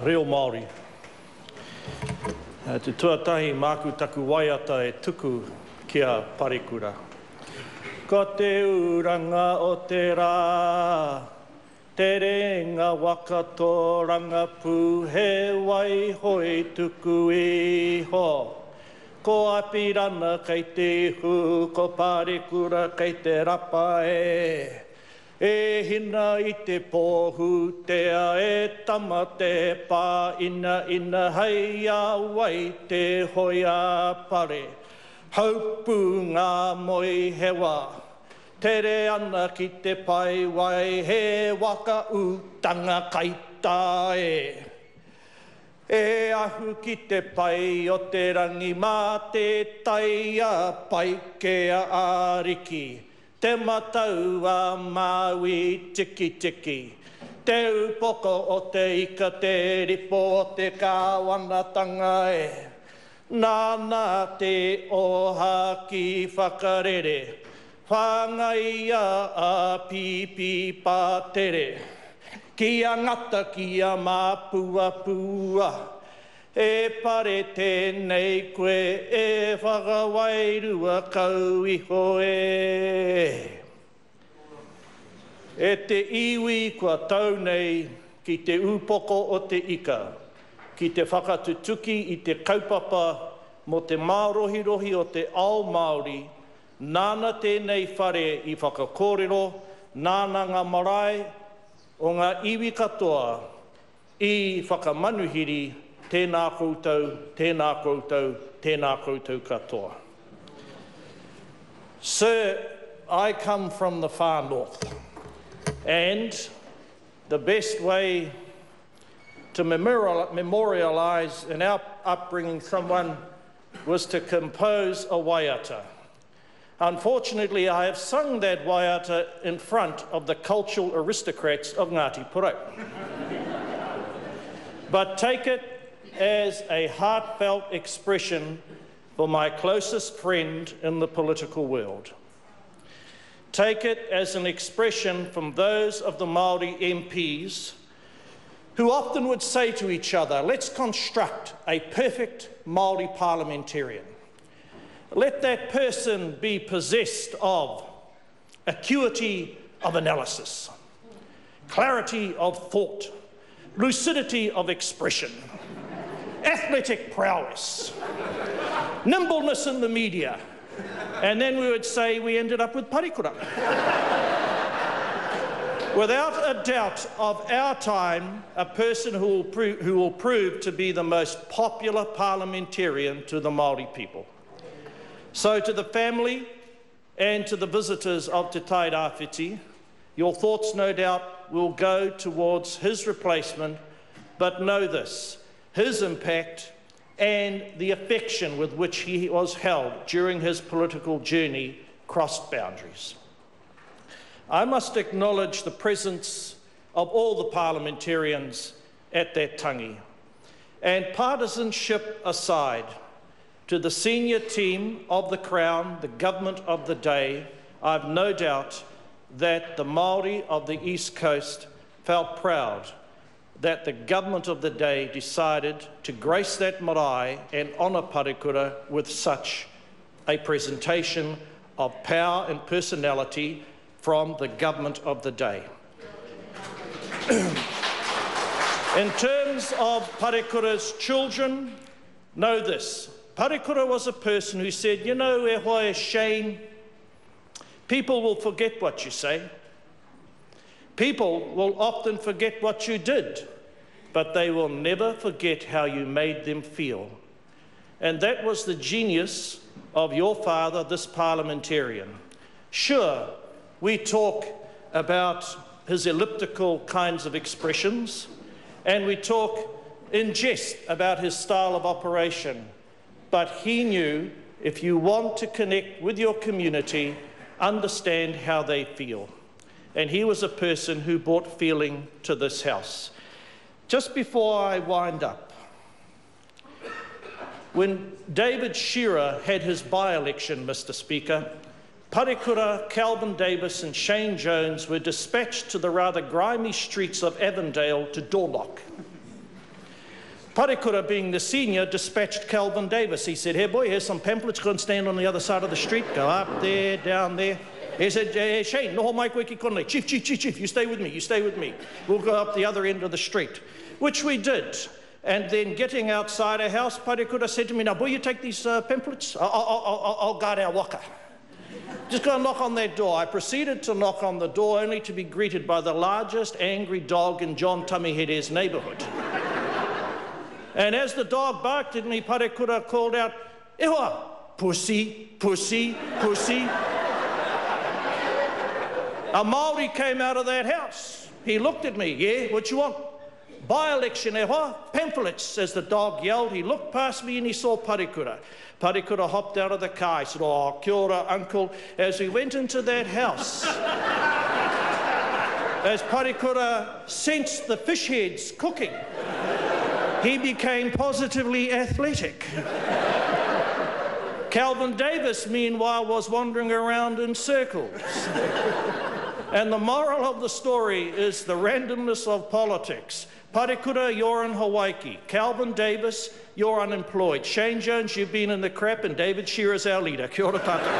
Reo Maori. Te tuatahi māku taku waiata e tuku kia parekura. Ko te uranga o te rā, te renga wakatoranga pū, he wai hoi tuku iho. Ko apirana kei te ihu, ko parekura kei te rapa e. E hina I te pōhu tea e tama te pā ina hei a wai te hoia pare. Haupu ngā moi hewa, tere ana ki te pai wai he waka utanga kaita e. E ahu ki te pai o te rangi mā te tai a pai ke a ariki. Te matau a Maui tiki tiki. Te upoko o te ika te ripo o te kāwanatanga e. Nāna te oha ki whakarere. Whangaia a pipi pātere. Kia ngata kia māpua pua. E pare tēnei koe e whakawairua kau iho e. E te iwi kua tau nei ki te upoko o te ika, ki te whakatutuki I te kaupapa mo te mārohirohi o te ao Māori, nāna tēnei whare I whakakōrero, nāna ngā marae o ngā iwi katoa I whakamanuhiri, tēnā koutou, tēnā koutou, tēnā koutou katoa. Sir, I come from the far north, and the best way to memorialise in our upbringing someone was to compose a waiata. Unfortunately, I have sung that waiata in front of the cultural aristocrats of Ngāti Porou. But take it as a heartfelt expression for my closest friend in the political world. Take it as an expression from those of the Maori MPs who often would say to each other, let's construct a perfect Maori parliamentarian. Let that person be possessed of acuity of analysis, clarity of thought, lucidity of expression, athletic prowess, nimbleness in the media, and then we would say we ended up with parekura. Without a doubt of our time, a person who will prove to be the most popular parliamentarian to the Maori people. So to the family and to the visitors of Te Tai Rāwhiti, your thoughts no doubt will go towards his replacement, but know this, his impact and the affection with which he was held during his political journey crossed boundaries. I must acknowledge the presence of all the parliamentarians at that tangi. And partisanship aside, to the senior team of the Crown, the government of the day, I've no doubt that the Māori of the East Coast felt proud that the government of the day decided to grace that marae and honour parekura with such a presentation of power and personality from the government of the day. In terms of parekura's children, know this. Parekura was a person who said, you know, e hoa e Shane, people will forget what you say. People will often forget what you did, but they will never forget how you made them feel. And that was the genius of your father, this parliamentarian. Sure, we talk about his elliptical kinds of expressions, and we talk in jest about his style of operation, but he knew if you want to connect with your community, understand how they feel. And he was a person who brought feeling to this house. Just before I wind up, when David Shearer had his by-election, Mr. Speaker, parekura, Calvin Davis and Shane Jones were dispatched to the rather grimy streets of Avondale to door knock. Parekura, being the senior, dispatched Calvin Davis. He said, "Hey boy, here's some pamphlets, go and stand on the other side of the street, go up there, down there." He said, "Shane, noho mai koe ki konei. Chief, you stay with me, you stay with me. We'll go up the other end of the street." Which we did. And then getting outside our house, Parekura said to me, "Now boy, you take these pamphlets, I'll guard our waka. Just go and knock on that door." I proceeded to knock on the door, only to be greeted by the largest angry dog in John Tamihere's neighbourhood. And as the dog barked at me, Parekura called out, "E hoa, pussy, pussy, pussy." A Maori came out of that house. He looked at me. "Yeah, what you want?" "By-election, e hoa, pamphlets," as the dog yelled. He looked past me and he saw Parekura. Parekura hopped out of the car. He said, "Oh, kia ora, uncle." As we went into that house, as Parekura sensed the fish heads cooking, he became positively athletic. Calvin Davis, meanwhile, was wandering around in circles. And the moral of the story is the randomness of politics. Parekura, you're in Hawaii. Calvin Davis, you're unemployed. Shane Jones, you've been in the crap, and David Shearer's our leader. Kia ora tātou.